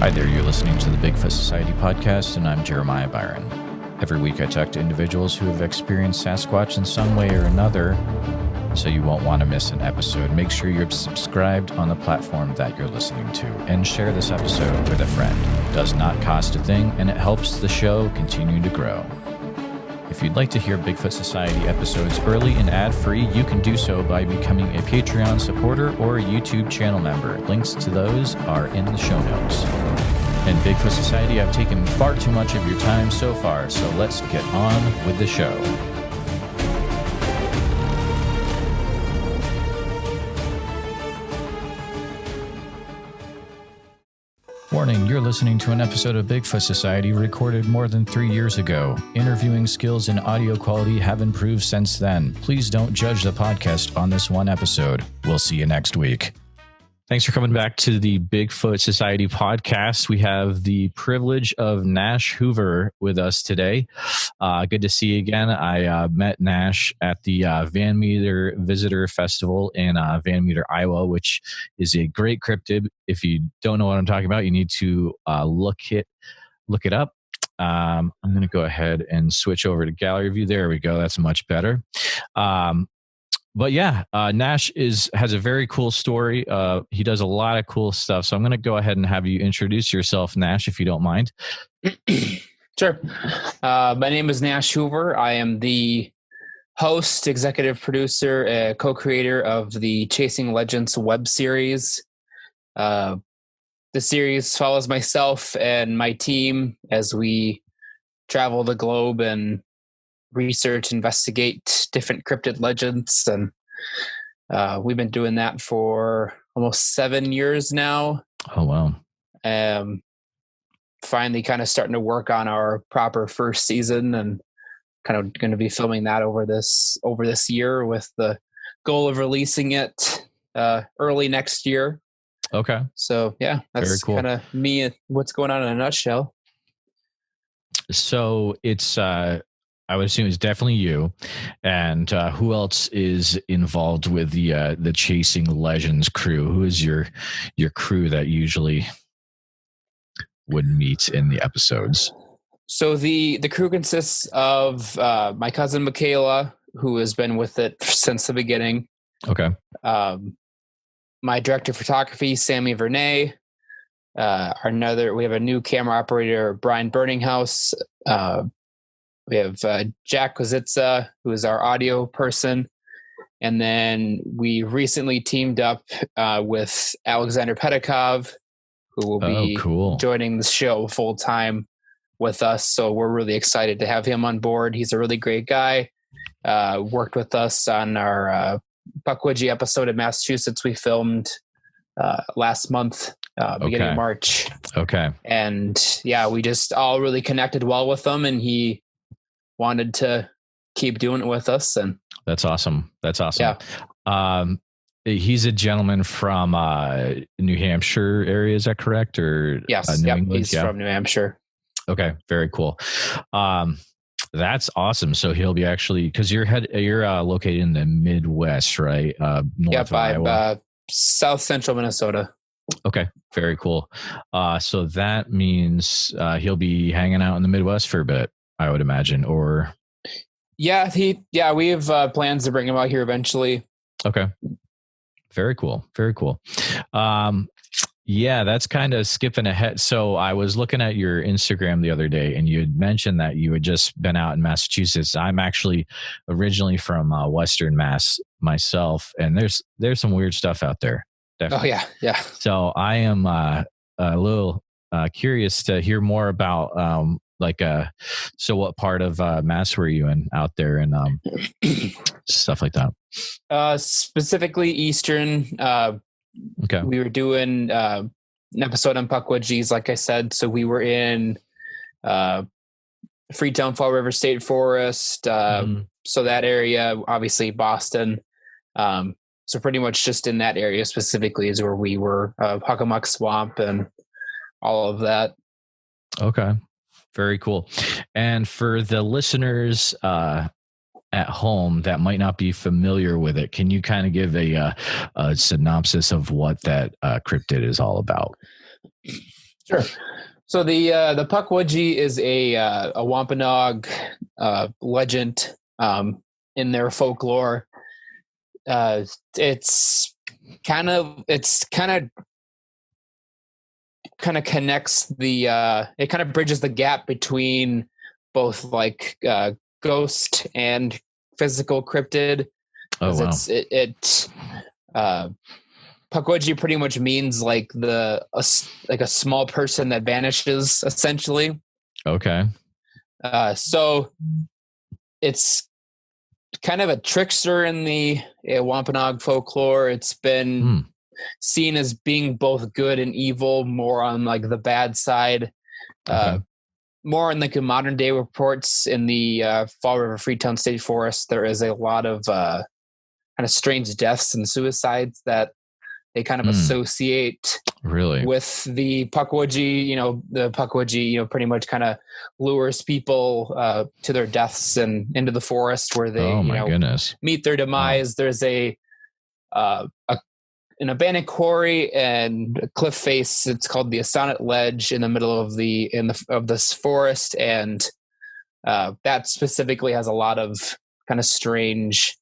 Hi there, you're listening to the Bigfoot Society podcast, and I'm Jeremiah Byron. Every week I talk to individuals who have experienced Sasquatch in some way or another, so you won't want to miss an episode. Make sure you're subscribed on the platform that you're listening to, and share this episode with a friend. It does not cost a thing, and it helps the show continue to grow. If you'd like to hear Bigfoot Society episodes early and ad-free, you can do so by becoming a Patreon supporter or a YouTube channel member. Links to those are in the show notes. In Bigfoot Society, I've taken far too much of your time so far, so let's get on with the show. Warning, you're listening to an episode of Bigfoot Society recorded more than 3 years ago. Interviewing skills and audio quality have improved since then. Please don't judge the podcast on this one episode. We'll see you next week. Thanks for coming back to the Bigfoot Society podcast. We have the privilege of Nash Hoover with us today. Good to see you again. I met Nash at the Van Meter Visitor Festival in Van Meter, Iowa, which is a great cryptid. If you don't know what I'm talking about, you need to look it up. I'm going to go ahead and switch over to gallery view. There we go. That's much better. But yeah, Nash has a very cool story. He does a lot of cool stuff. So I'm going to go ahead and have you introduce yourself, Nash, if you don't mind. Sure. My name is Nash Hoover. I am the host, executive producer, co-creator of the Chasing Legends web series. The series follows myself and my team as we travel the globe and research, investigate different cryptid legends, and we've been doing that for almost 7 years now. Oh wow! Finally, kind of starting to work on our proper first season, and kind of going to be filming that over this year, with the goal of releasing it early next year. Okay. So yeah, that's cool. Kind of me. What's going on in a nutshell. So it's. I would assume it's definitely you. And who else is involved with the Chasing Legends crew? Who is your crew that usually would meet in the episodes? So the crew consists of my cousin Michaela, who has been with it since the beginning. Okay. My director of photography, Sammy Vernay. We have a new camera operator, Brian Burninghouse. We have Jack Kozitsa, who is our audio person. And then we recently teamed up with Alexander Pedikov, who will be joining the show full time with us. So we're really excited to have him on board. He's a really great guy. Worked with us on our Pukwudgie episode in Massachusetts we filmed last month, beginning of March. Okay. And yeah, we just all really connected well with him, and he wanted to keep doing it with us. And that's awesome. Yeah. He's a gentleman from New Hampshire area. Is that correct? Or yes, New England? He's from New Hampshire. Okay. Very cool. That's awesome. So he'll be actually, cause you're located in the Midwest, right? North of Iowa. South central Minnesota. Okay. Very cool. So that means he'll be hanging out in the Midwest for a bit, I would imagine, or we have plans to bring him out here eventually. Okay. Very cool. Yeah, that's kind of skipping ahead. So I was looking at your Instagram the other day, and you had mentioned that you had just been out in Massachusetts. I'm actually originally from Western Mass myself, and there's some weird stuff out there. Definitely. Oh yeah. So I am a little curious to hear more about so what part of Mass were you in out there, and stuff like that? Specifically Eastern. Okay. We were doing an episode on Pukwudgies, like I said. So we were in Freetown Fall River State Forest. So that area, obviously Boston. So pretty much just in that area specifically is where we were, Hockomock Swamp and all of that. Okay. Very cool. And for the listeners at home that might not be familiar with it, can you kind of give a synopsis of what that cryptid is all about? Sure. So the Pukwudgie is a Wampanoag legend in their folklore. It's kind of connects it kind of bridges the gap between both like ghost and physical cryptid. Oh wow! Pukwudgie pretty much means like a small person that vanishes, essentially. Okay. So it's kind of a trickster in the Wampanoag folklore. It's been seen as being both good and evil, more on like the bad side. Okay. More in like modern day reports in the Fall River Freetown State Forest, there is a lot of kind of strange deaths and suicides that they kind of associate with the Pukwudgie. The Pukwudgie, pretty much kind of lures people to their deaths and into the forest where they, meet their demise. Wow. There's an abandoned quarry and a cliff face. It's called the Sonnet Ledge in the middle of this forest, and that specifically has a lot of kind of strange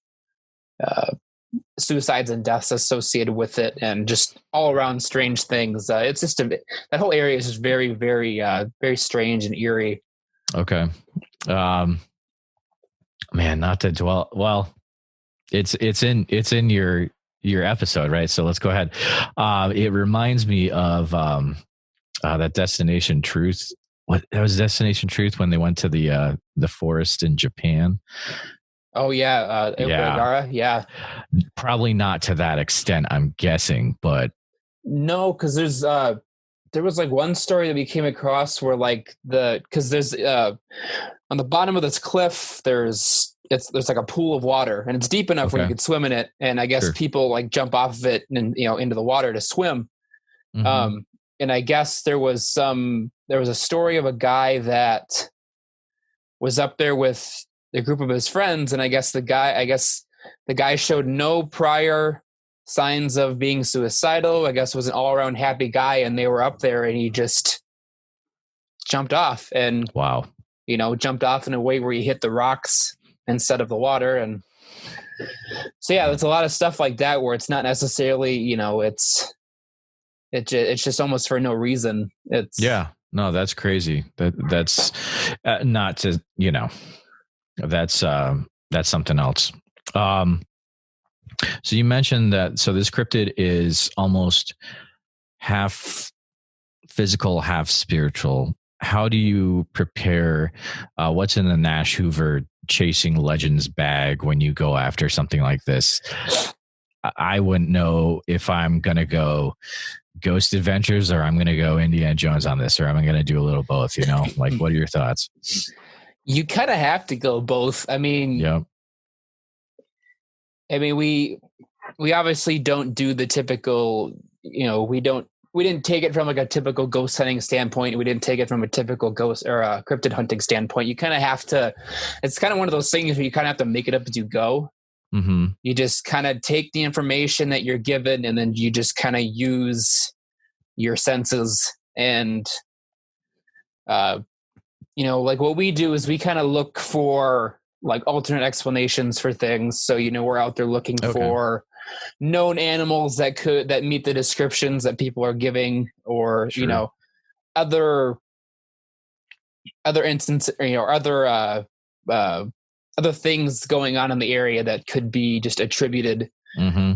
suicides and deaths associated with it, and just all around strange things. It's just that whole area is just very, very, very strange and eerie. Okay, man, not to dwell. Well, it's in your episode, right? So let's go ahead. It reminds me of that Destination Truth. That was Destination Truth when they went to the forest in Japan. Oh yeah, Gara, yeah. Probably not to that extent, I'm guessing, but no, because there was like one story that we came across where like because there's on the bottom of this cliff there's like a pool of water, and it's deep enough where you could swim in it, and I guess people like jump off of it and into the water to swim. Mm-hmm. And I guess there was a story of a guy that was up there with a group of his friends, and I guess the guy showed no prior signs of being suicidal. I guess was an all around happy guy, and they were up there, and he just jumped off and jumped off in a way where he hit the rocks instead of the water. And so there's a lot of stuff like that where it's not necessarily it's just almost for no reason. That's crazy. That's not to that's something else. So you mentioned that this cryptid is almost half physical, half spiritual. How do you prepare? What's in the Nash Hoover Chasing Legends bag when you go after something like this? I wouldn't know if I'm going to go Ghost Adventures or I'm going to go Indiana Jones on this, or I'm going to do a little both, like, what are your thoughts? You kind of have to go both. I mean, we obviously don't do the typical, we didn't take it from like a typical ghost hunting standpoint. We didn't take it from a typical ghost or a cryptid hunting standpoint. You kind of have to, it's kind of one of those things where you kind of have to make it up as you go. Mm-hmm. You just kind of take the information that you're given, and then you just kind of use your senses. And, like what we do is we kind of look for like alternate explanations for things. So, we're out there looking for known animals that meet the descriptions that people are giving, or, other instances, or other things going on in the area that could be just attributed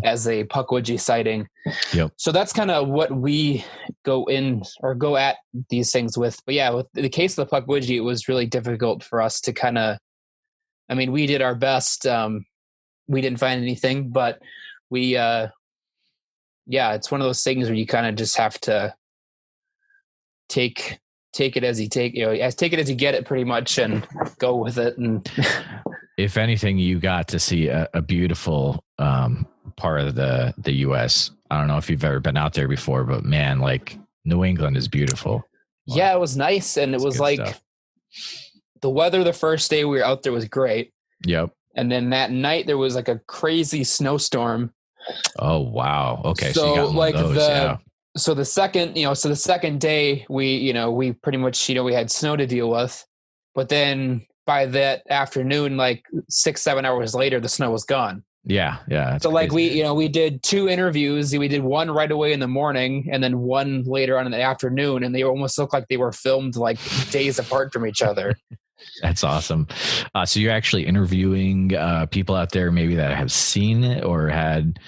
as a Pukwudgie sighting. Yep. So that's kind of what we go at these things with. But with the case of the Pukwudgie, it was really difficult for us to kind of, we did our best. We didn't find anything, but we, it's one of those things where you kind of just have to take it as you take it as you get it, pretty much, and go with it. And if anything, you got to see a beautiful part of the U.S. I don't know if you've ever been out there before, but man, like New England is beautiful. Yeah, it was nice, and it was like stuff. The weather the first day we were out there was great. Yep. And then that night there was like a crazy snowstorm. Oh wow! Okay, so you got like so the second day we pretty much, we had snow to deal with, but then by that afternoon, like 6-7 hours later, the snow was gone. Yeah. So like we did 2 interviews. We did one right away in the morning and then one later on in the afternoon, and they almost looked like they were filmed like days apart from each other. That's awesome. So you're actually interviewing people out there maybe that have seen it or had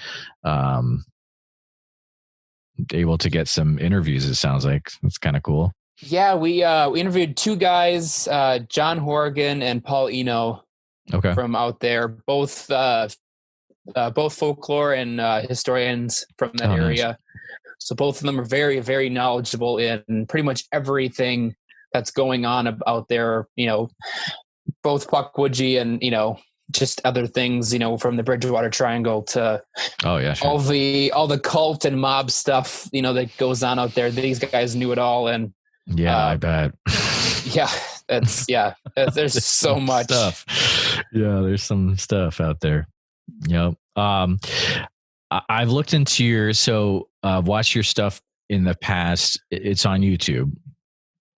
able to get some interviews. It sounds like it's kind of cool. Yeah, we interviewed 2 guys, John Horgan and Paul Eno, from out there, both folklore and historians from that area. Nice. So both of them are very, very knowledgeable in pretty much everything that's going on out there. Both Pukwudgie and just other things, from the Bridgewater Triangle to sure. all the cult and mob stuff, that goes on out there. These guys knew it all, and I bet. There's so much stuff. Yeah, there's some stuff out there. Yep. I've looked into watched your stuff in the past. It's on YouTube.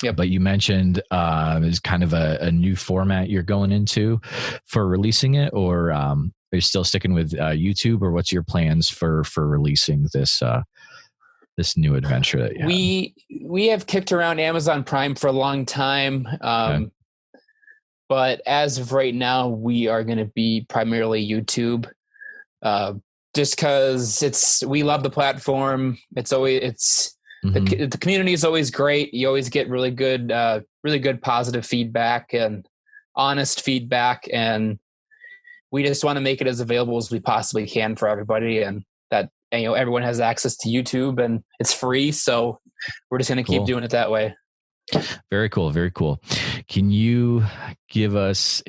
Yeah, but you mentioned there's kind of a new format you're going into for releasing it, or are you still sticking with YouTube, or what's your plans for releasing this new adventure that you have? We have kicked around Amazon Prime for a long time, but as of right now, we are going to be primarily YouTube, just because we love the platform. The community is always great. You always get really good positive feedback and honest feedback. And we just want to make it as available as we possibly can for everybody. And that, everyone has access to YouTube and it's free. So we're just going to keep doing it that way. Very cool. Very cool. Can you give us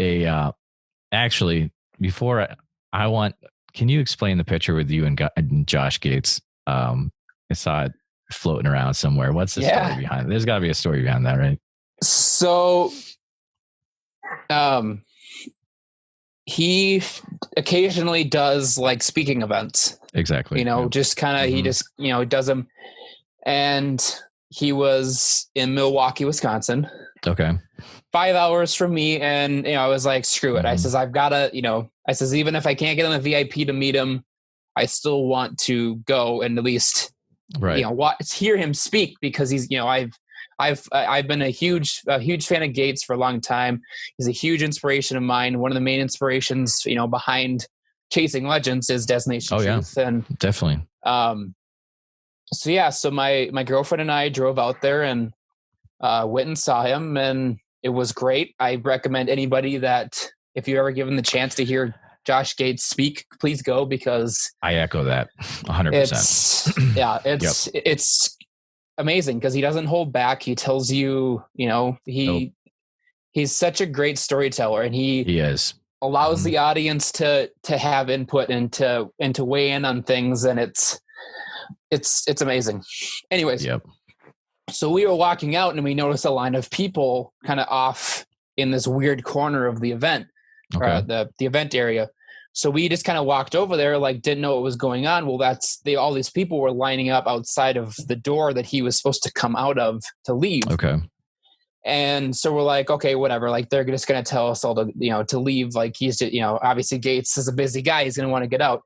actually, before can you explain the picture with you and Josh Gates? I saw it floating around somewhere. What's the story behind it? There's got to be a story behind that, right? So he occasionally does like speaking events. Exactly. Just kind of he just does them. And he was in Milwaukee, Wisconsin. Okay. 5 hours from me, and I was like, screw it. I says, I've got to, even if I can't get on the VIP to meet him, I still want to go and at least hear him speak, because he's, I've been a huge fan of Gates for a long time. He's a huge inspiration of mine. One of the main inspirations, behind Chasing Legends is Destination Truth. And definitely. So my girlfriend and I drove out there and went and saw him, and it was great. I recommend anybody that if you're ever given the chance to hear Josh Gates speak, please go, because I echo that 100%. It's amazing because he doesn't hold back. He tells you, he's such a great storyteller, and he is allows the audience to have input and to weigh in on things. And it's amazing. Anyways. Yep. So we were walking out and we noticed a line of people kind of off in this weird corner of the event, the event area. So we just kind of walked over there, like didn't know what was going on. Well, all these people were lining up outside of the door that he was supposed to come out of to leave. Okay. And so we're like, okay, whatever. Like they're just going to tell us all to leave. Like he's just, obviously Gates is a busy guy. He's going to want to get out.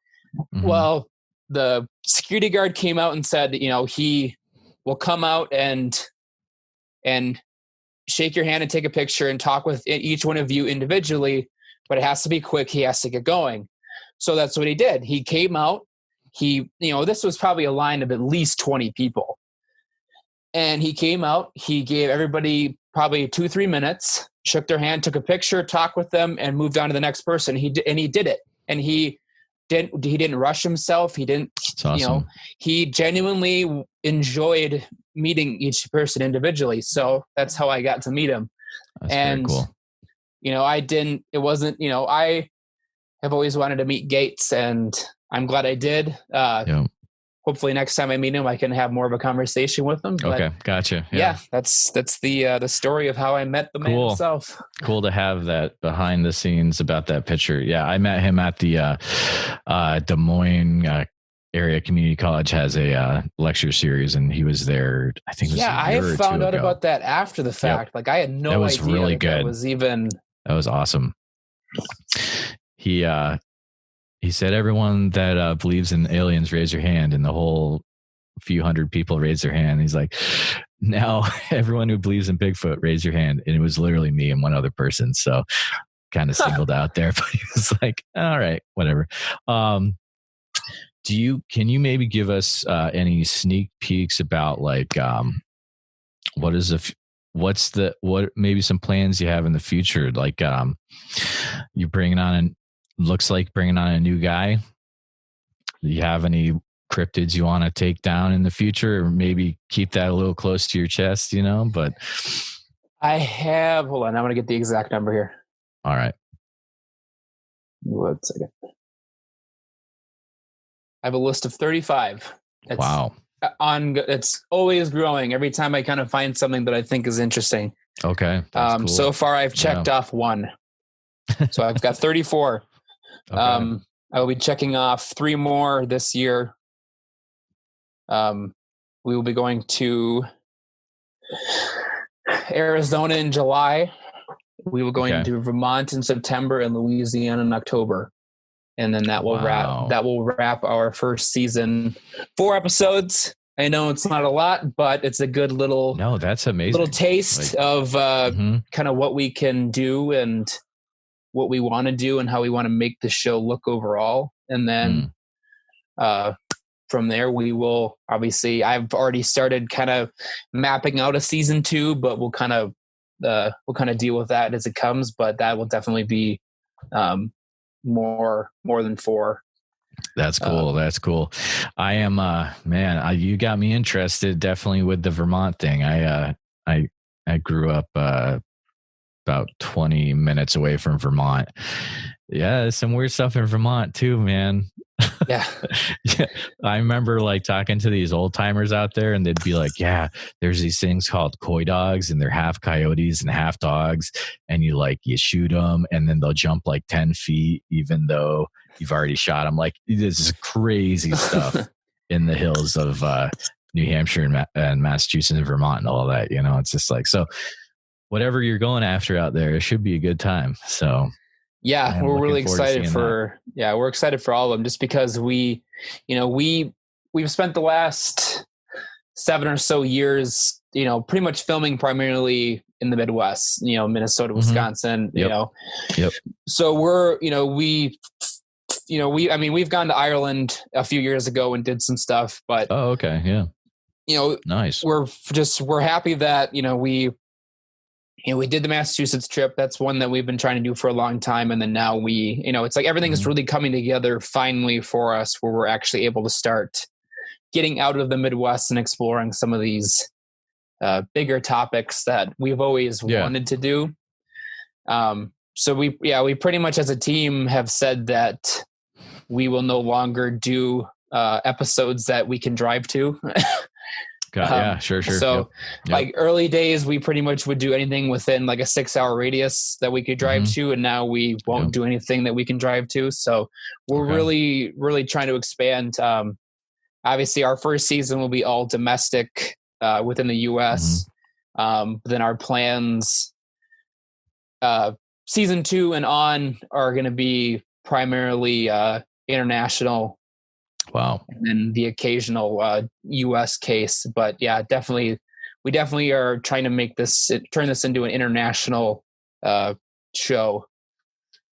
Mm-hmm. Well, the security guard came out and said, he will come out and shake your hand and take a picture and talk with each one of you individually, but it has to be quick. He has to get going. So that's what he did. He came out. This was probably a line of at least 20 people. And he came out. He gave everybody probably 2-3 minutes, shook their hand, took a picture, talked with them, and moved on to the next person. He did it. And he didn't rush himself. He didn't, awesome. He genuinely enjoyed meeting each person individually. So that's how I got to meet him. That's very cool. I have always wanted to meet Gates, and I'm glad I did. Hopefully next time I meet him, I can have more of a conversation with him. But okay. Gotcha. Yeah. That's the story of how I met the man himself. Cool to have that behind the scenes about that picture. Yeah. I met him at the Des Moines area community college has a lecture series, and he was there. I think it was I have found out about that after the fact. Like I had no idea really good. That was even. That was awesome. He said, everyone that believes in aliens, raise your hand, and the whole few hundred people raised their hand. He's like, now everyone who believes in Bigfoot, raise your hand. And it was literally me and one other person. So kind of singled out there, but he was like, all right, whatever. Can you maybe give us any sneak peeks about like, what maybe some plans you have in the future? Like, you're bringing on a new guy. Do you have any cryptids you want to take down in the future, or maybe keep that a little close to your chest, but I have, hold on, I'm going to get the exact number here. All right. 1 second. I have a list of 35. Wow. It's always growing. Every time I kind of find something that I think is interesting. Okay. Cool. So far I've checked off one. So I've got 34. Okay. I will be checking off 3 more this year. We will be going to Arizona in July. We will go into Vermont in September and Louisiana in October. And then that will wrap our first season. 4 episodes. I know it's not a lot, but it's a good little that's amazing. Little taste of kind of what we can do and what we want to do and how we want to make the show look overall. And then from there, we will obviously, I've already started kind of mapping out a season 2, but we'll kind of deal with that as it comes. But that will definitely be more than 4. That's cool. That's cool. I am, you got me interested definitely with the Vermont thing. I grew up about 20 minutes away from Vermont. Yeah, there's some weird stuff in Vermont too, man. Yeah. I remember like talking to these old timers out there, and they'd be like, yeah, there's these things called coy dogs, and they're half coyotes and half dogs. And you shoot them, and then they'll jump like 10 feet, even though you've already shot them. Like, this is crazy stuff in the hills of New Hampshire and Massachusetts and Vermont and all that, it's just like, so whatever you're going after out there, it should be a good time. So yeah, we're really excited we're excited for all of them, just because we've spent the last 7 or so years, pretty much filming primarily in the Midwest, Minnesota, Wisconsin, Yep. So we've gone to Ireland a few years ago and did some stuff, but oh, okay. Yeah. Nice. We're happy that, we did the Massachusetts trip. That's one that we've been trying to do for a long time. And then now it's like everything is really coming together finally for us, where we're actually able to start getting out of the Midwest and exploring some of these bigger topics that we've always wanted to do. So we pretty much as a team have said that we will no longer do episodes that we can drive to. Sure. So like early days, we pretty much would do anything within like a 6-hour radius that we could drive to. And now we won't do anything that we can drive to. So we're really, really trying to expand. Obviously our first season will be all domestic within the US. Then our plans, season 2 and on, are going to be primarily international. Wow. And then the occasional US case. But yeah, we definitely are trying to turn this into an international show.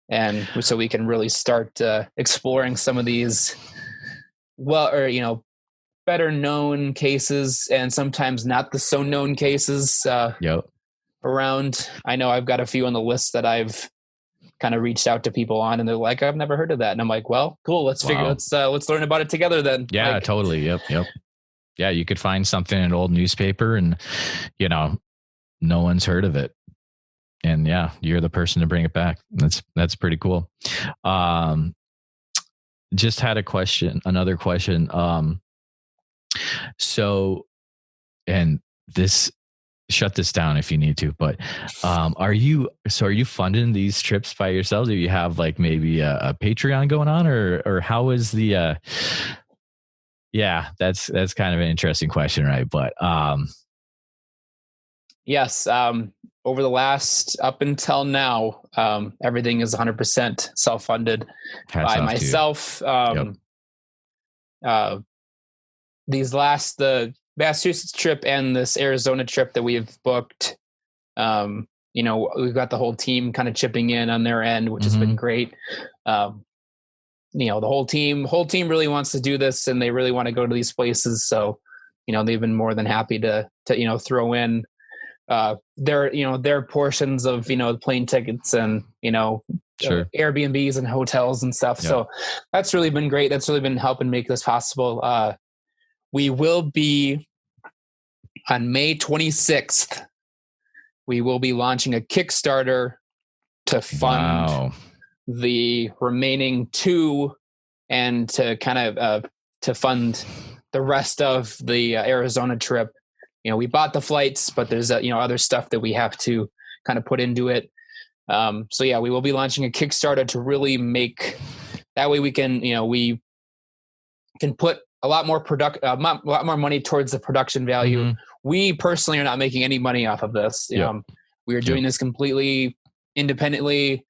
And so we can really start exploring some of these better known cases, and sometimes not the so known cases around. I know I've got a few on the list that I've kind of reached out to people on, and they're like, I've never heard of that. And I'm like, well, cool. Let's learn about it together then. Yeah, totally. Yep. Yeah. You could find something in an old newspaper and, no one's heard of it. And yeah, you're the person to bring it back. That's pretty cool. Just had another question. Shut this down if you need to, but are you funding these trips by yourselves? Do you have like maybe a Patreon going on, or how is the Yeah, that's kind of an interesting question, right? But yes, over the last up until now, everything is 100% self-funded by myself. Yep. The Massachusetts trip and this Arizona trip that we've booked, we've got the whole team kind of chipping in on their end, which has been great. The whole team really wants to do this, and they really want to go to these places. So, they've been more than happy to throw in their portions of the plane tickets and sure. Airbnbs and hotels and stuff. Yeah. So that's really been great. That's really been helping make this possible. We will be on May 26th. We will be launching a Kickstarter to fund the remaining 2 and to kind of to fund the rest of the Arizona trip. We bought the flights, but there's other stuff that we have to kind of put into it. So yeah, we will be launching a Kickstarter to really make that way we can put a lot more money towards the production value. Mm-hmm. We personally are not making any money off of this. We are doing this completely independently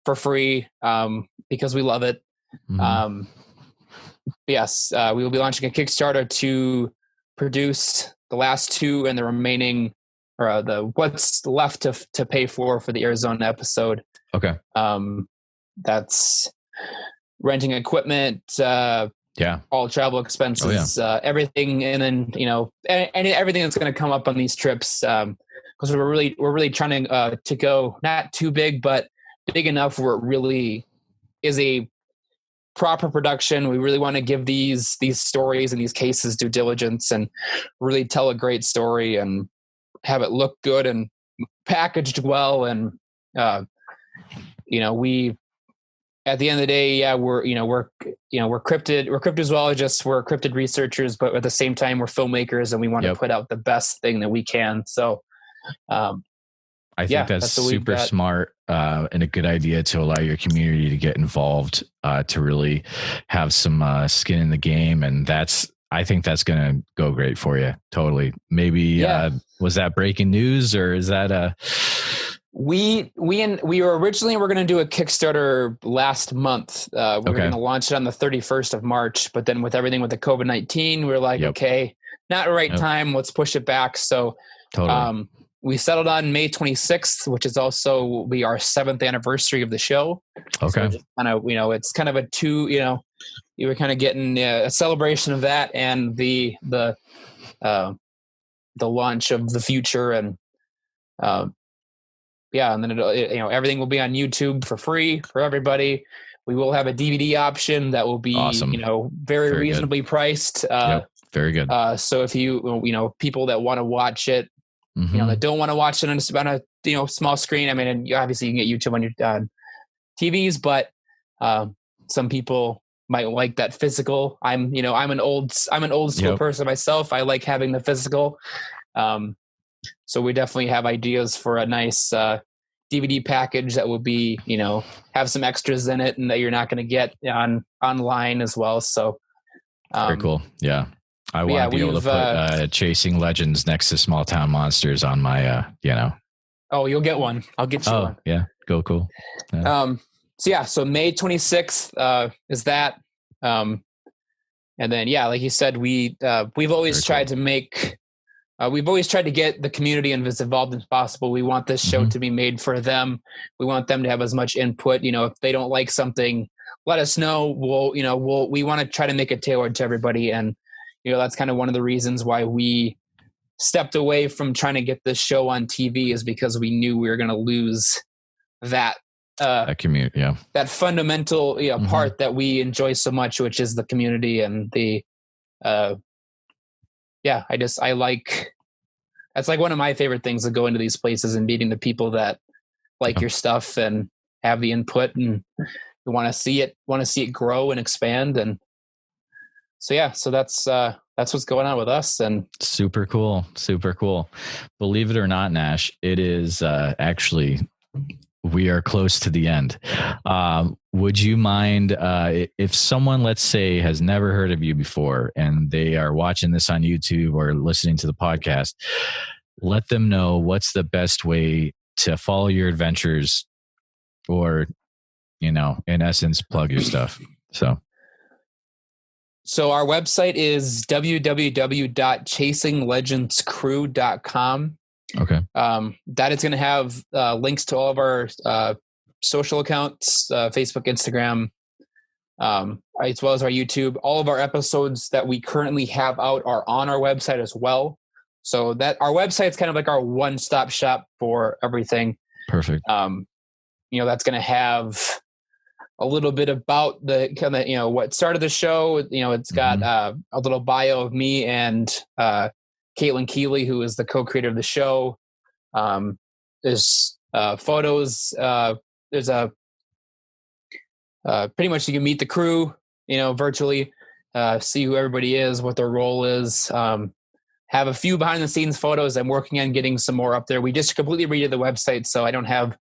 for free because we love it. Mm-hmm. Yes, we will be launching a Kickstarter to produce the last 2 and the remaining, or what's left to pay for the Arizona episode. Okay. That's renting equipment, all travel expenses, everything, and then and everything that's going to come up on these trips. Because we're really trying to go not too big, but big enough where it really is a proper production. We really want to give these stories and these cases due diligence and really tell a great story and have it look good and packaged well. And we, at the end of the day, we're cryptozoologists, we're cryptid researchers, but at the same time we're filmmakers, and we want to put out the best thing that we can. So I think that's super smart and a good idea to allow your community to get involved, to really have some skin in the game. And I think that's going to go great for you. Totally. Maybe, was that breaking news, or is that we were originally, we're going to do a Kickstarter last month. We were going to launch it on the 31st of March, but then with everything with the COVID-19, we were like, okay, not the right time. Let's push it back. So, totally. We settled on May 26th, which is also will be our 7th anniversary of the show. Okay. So kind of, it's kind of a 2, you were kind of getting a celebration of that and the launch of the future. And, and then everything will be on YouTube for free for everybody. We will have a DVD option that will be, awesome. Very reasonably priced. Very good. So if people that want to watch it, that don't want to watch it on a small screen. I mean, obviously you can get YouTube on your TVs, but some people might like that physical. I'm an old school person myself. I like having the physical. So we definitely have ideas for a nice DVD package that will be, have some extras in it and that you're not going to get online as well. So very cool. Yeah. I want to be able to put Chasing Legends next to Small Town Monsters on my, Oh, you'll get one. I'll get you one. Yeah. Cool. Yeah. So May 26th is that. And then, like you said, we've always tried to make, we've always tried to get the community as involved as possible. We want this show to be made for them. We want them to have as much input. If they don't like something, let us know. We want to try to make it tailored to everybody. And, that's kind of one of the reasons why we stepped away from trying to get this show on TV, is because we knew we were going to lose that community, that fundamental part that we enjoy so much, which is the community and the I like, that's like one of my favorite things, to go into these places and meeting the people that like your stuff and have the input and want to see it grow and expand. And so that's what's going on with us. And super cool. Believe it or not, Nash, it is actually we are close to the end. Would you mind if someone, let's say, has never heard of you before and they are watching this on YouTube or listening to the podcast, let them know what's the best way to follow your adventures or, in essence, plug your stuff. So our website is www.chasinglegendscrew.com. Okay. That is going to have links to all of our social accounts, Facebook, Instagram, as well as our YouTube. All of our episodes that we currently have out are on our website as well. So that our website is kind of like our one-stop shop for everything. Perfect. That's going to have a little bit about the kind of, what started the show. It's got a little bio of me and Caitlin Keeley, who is the co-creator of the show. There's photos. There's pretty much you can meet the crew, virtually, see who everybody is, what their role is. Have a few behind the scenes photos. I'm working on getting some more up there. We just completely redid the website, so I don't have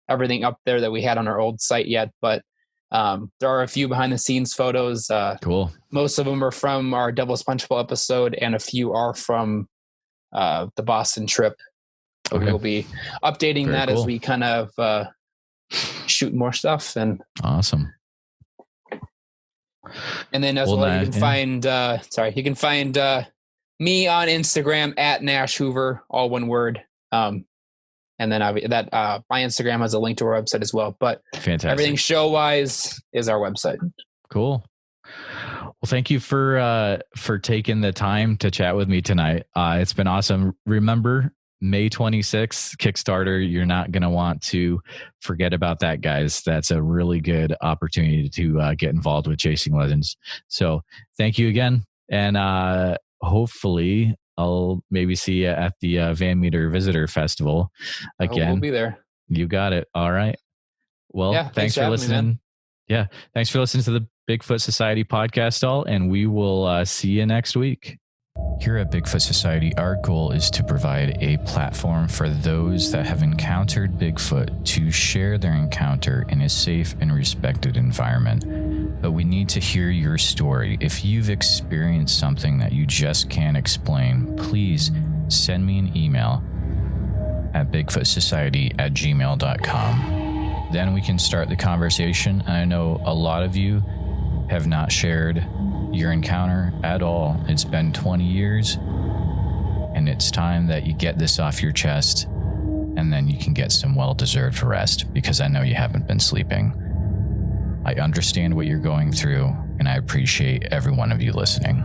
everything up there that we had on our old site yet, but there are a few behind the scenes photos. Cool. Most of them are from our Double Spongeball episode, and a few are from the Boston trip. So we'll be updating Very that cool. as we kind of shoot more stuff. And awesome. And then as well, you can find you can find me on Instagram at Nash Hoover, all one word. And then my Instagram has a link to our website as well. But fantastic. Everything show-wise is our website. Cool. Well, thank you for taking the time to chat with me tonight. It's been awesome. Remember, May 26th, Kickstarter. You're not going to want to forget about that, guys. That's a really good opportunity to get involved with Chasing Legends. So thank you again. And hopefully I'll maybe see you at the Van Meter Visitor Festival again. We'll be there. You got it. All right. Well, thanks for listening. Thanks for listening to the Bigfoot Society podcast, all, and we will see you next week. Here at Bigfoot Society, our goal is to provide a platform for those that have encountered Bigfoot to share their encounter in a safe and respected environment. But we need to hear your story. If you've experienced something that you just can't explain, please send me an email at bigfootsociety@gmail.com. Then we can start the conversation. I know a lot of you have not shared your encounter at all. It's been 20 years, and it's time that you get this off your chest, and then you can get some well-deserved rest, because I know you haven't been sleeping. I understand what you're going through, and I appreciate every one of you listening.